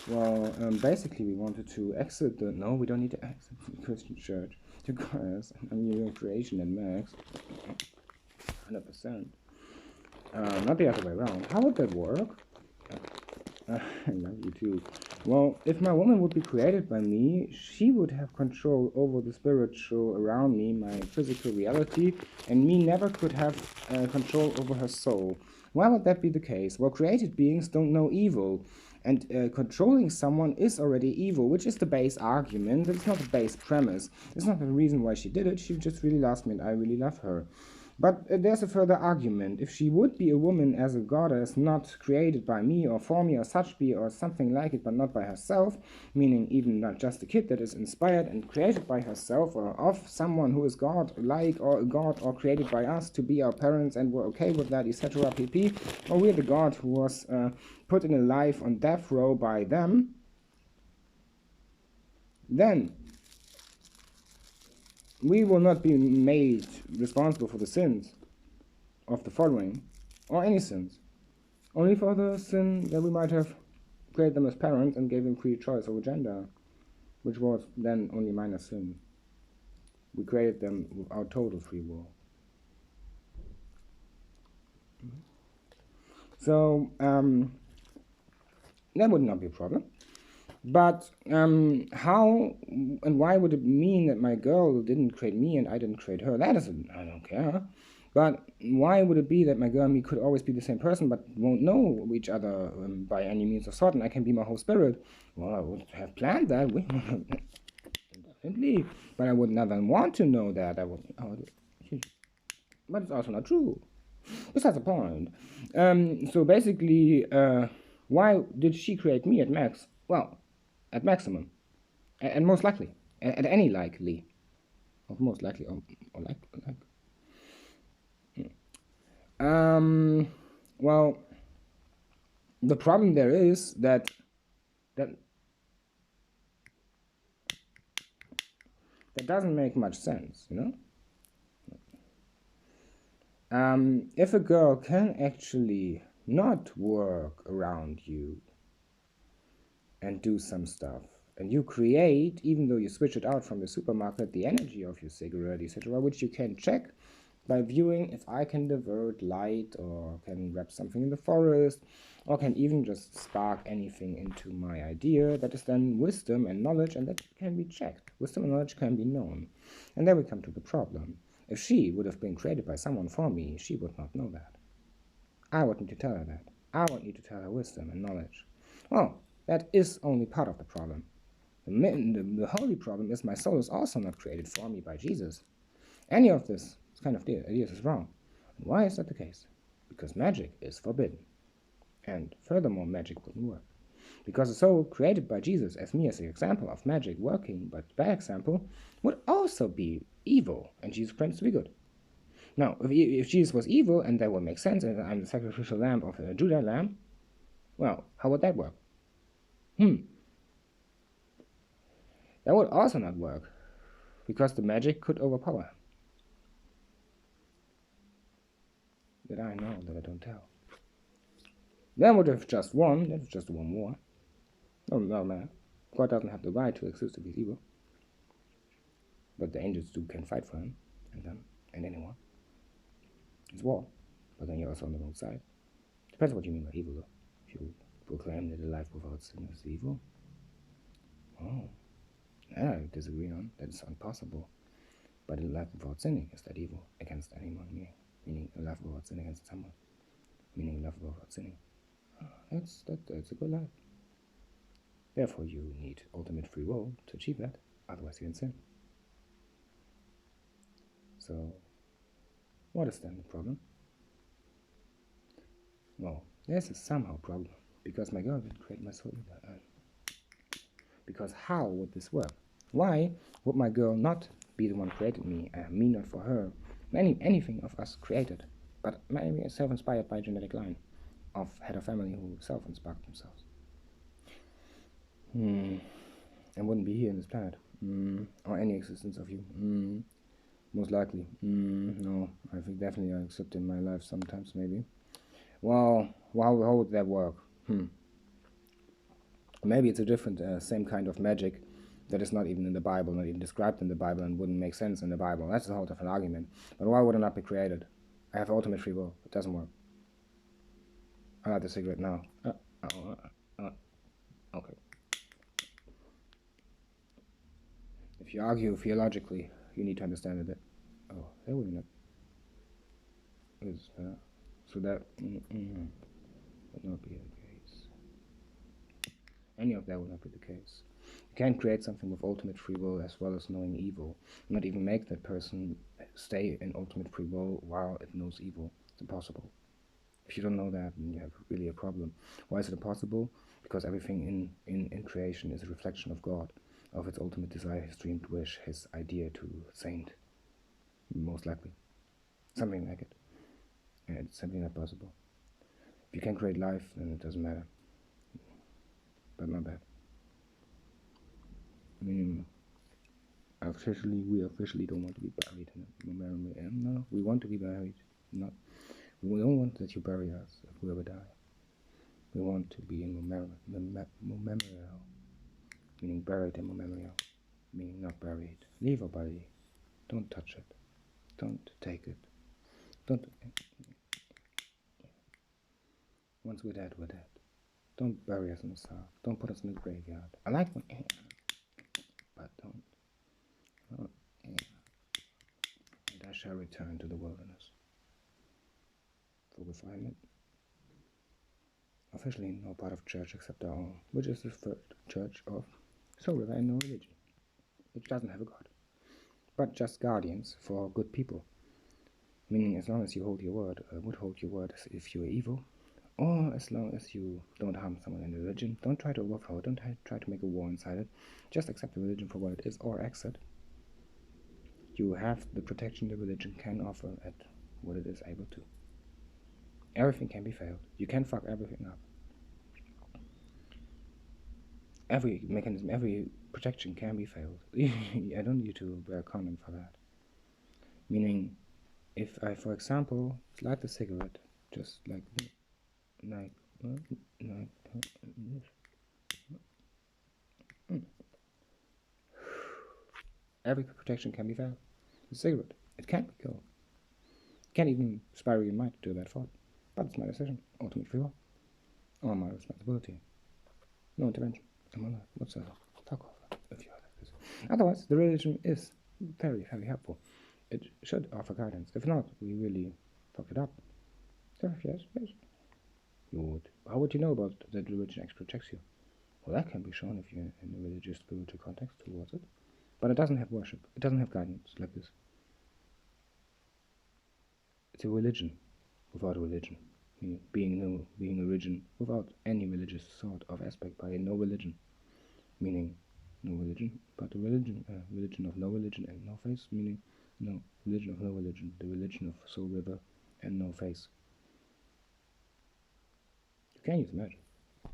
Well, basically we wanted to exit the... No, we don't need to exit the Christian church. Because a new creation in Max. 100%. Not the other way around. How would that work? I love you too. Well, if my woman would be created by me, she would have control over the spiritual around me, my physical reality, and me never could have control over her soul. Why would that be the case? Well, created beings don't know evil, and controlling someone is already evil, which is the base argument. It's not the base premise. It's not the reason why she did it. She just really loves me, and I really love her. But there's a further argument. If she would be a woman as a goddess, not created by me or for me or such be or something like it, but not by herself, meaning even not just a kid that is inspired and created by herself or of someone who is God-like or a god or created by us to be our parents and we're okay with that, etc. pp. Or we're the god who was put in a life on death row by them, then we will not be made responsible for the sins of the following, or any sins. Only for the sin that we might have created them as parents and gave them free choice over gender, which was then only minor sin. We created them without total free will. So, that would not be a problem. But how and why would it mean that my girl didn't create me and I didn't create her? That isn't, I don't care. But why would it be that my girl and me could always be the same person but won't know each other by any means of sort, and I can be my whole spirit? Well, I would have planned that. Definitely. But I would never want to know that. But it's also not true. Besides the point. So basically, why did she create me at max? Well, at maximum, and most likely, at any likely, or most likely, or like. Well, the problem there is that doesn't make much sense, you know. If a girl can actually not work around you and do some stuff, and you create, even though you switch it out from the supermarket, the energy of your cigarette, etc., which you can check by viewing if I can divert light or can wrap something in the forest or can even just spark anything into my idea. That is then wisdom and knowledge, and that can be checked. Wisdom and knowledge can be known. And then we come to the problem. If she would have been created by someone for me, she would not know that. I would need to tell her that. I would need to tell her wisdom and knowledge. Well, that is only part of the problem. The holy problem is my soul is also not created for me by Jesus. Any of this kind of ideas is wrong. And why is that the case? Because magic is forbidden. And furthermore, magic wouldn't work. Because a soul created by Jesus, as me as an example of magic working, but bad example, would also be evil, and Jesus claims to be good. Now, if Jesus was evil, and that would make sense, and I'm the sacrificial lamb of a Judah lamb, well, how would that work? That would also not work, because the magic could overpower him. That I know, that I don't tell. Then would have just won, that was just one more. No man. God doesn't have the right to exist if he's evil. But the angels can fight for him, and them, and anyone. It's war, but then you're also on the wrong side. Depends what you mean by evil, though. If you proclaim that a life without sin is evil, oh, that I disagree on. That is impossible. But a life without sinning is that evil against anyone, meaning a life without sin against someone, meaning a life without sinning. That's a good life. Therefore, you need ultimate free will to achieve that. Otherwise, you can sin. So, what is then the problem? Well, there's a somehow problem, because my girl didn't create my soul either. Because how would this work? Why would my girl not be the one who created me, me not for her? Anything of us created, but maybe self-inspired by a genetic line of head of family who self-inspired themselves. And wouldn't be here in this planet, or any existence of you. Most likely. No, I think definitely I accept in my life sometimes, maybe. Well, how would that work? Maybe it's a different, same kind of magic that is not even in the Bible, not even described in the Bible, and wouldn't make sense in the Bible. That's a whole different argument. But why would it not be created? I have ultimate free will. It doesn't work. I light the cigarette now. Okay. If you argue theologically, you need to understand that. Oh, there we go. So that would not be the case. Any of that would not be the case. You can't create something with ultimate free will as well as knowing evil. Not even make that person stay in ultimate free will while it knows evil. It's impossible. If you don't know that, then you have really a problem. Why is it impossible? Because everything in creation is a reflection of God, of its ultimate desire, his dreamed wish, his idea to saint, most likely. Something like it. And it's simply not possible. If you can create life, then it doesn't matter. But not that. I mean, we officially don't want to be buried in a memorial. No, we want to be buried. Not. We don't want that you bury us if we ever die. We want to be in memorial, meaning buried in memorial, meaning not buried. Leave our body. Don't touch it. Don't take it. Don't. Once we're dead, we're dead. Don't bury us in the south. Don't put us in the graveyard. I like when, but don't. And I shall return to the wilderness for refinement. Officially no part of church except our own, which is the first church of Soul River and no religion, which doesn't have a god, but just guardians for good people. Meaning, as long as you hold your word, would hold your word as if you were evil, or as long as you don't harm someone in religion, don't try to overthrow it, don't try to make a war inside it, just accept the religion for what it is or exit. You have the protection the religion can offer at what it is able to. Everything can be failed. You can fuck everything up. Every mechanism, every protection can be failed. I don't need to wear a condom for that. Meaning, if I, for example, light the cigarette, just like this, every protection can be failed. The cigarette, it can't be killed. It can't even spiral your mind to do that thought. But it's my decision, ultimate free will, or my responsibility. No intervention in my life whatsoever. Fuck off if you are like this. Otherwise, the religion is very, very helpful. It should offer guidance. If not, we really fucked it up. So, yes. You would. How would you know about that religion actually protects you? Well, that can be shown if you're in a religious, spiritual context towards it. But it doesn't have worship. It doesn't have guidance like this. It's a religion without a religion. Being a religion without any religious sort of aspect by no religion. Meaning no religion, but a religion of no religion and no face, meaning no religion of no religion, the religion of Soul River and no face. You can use magic.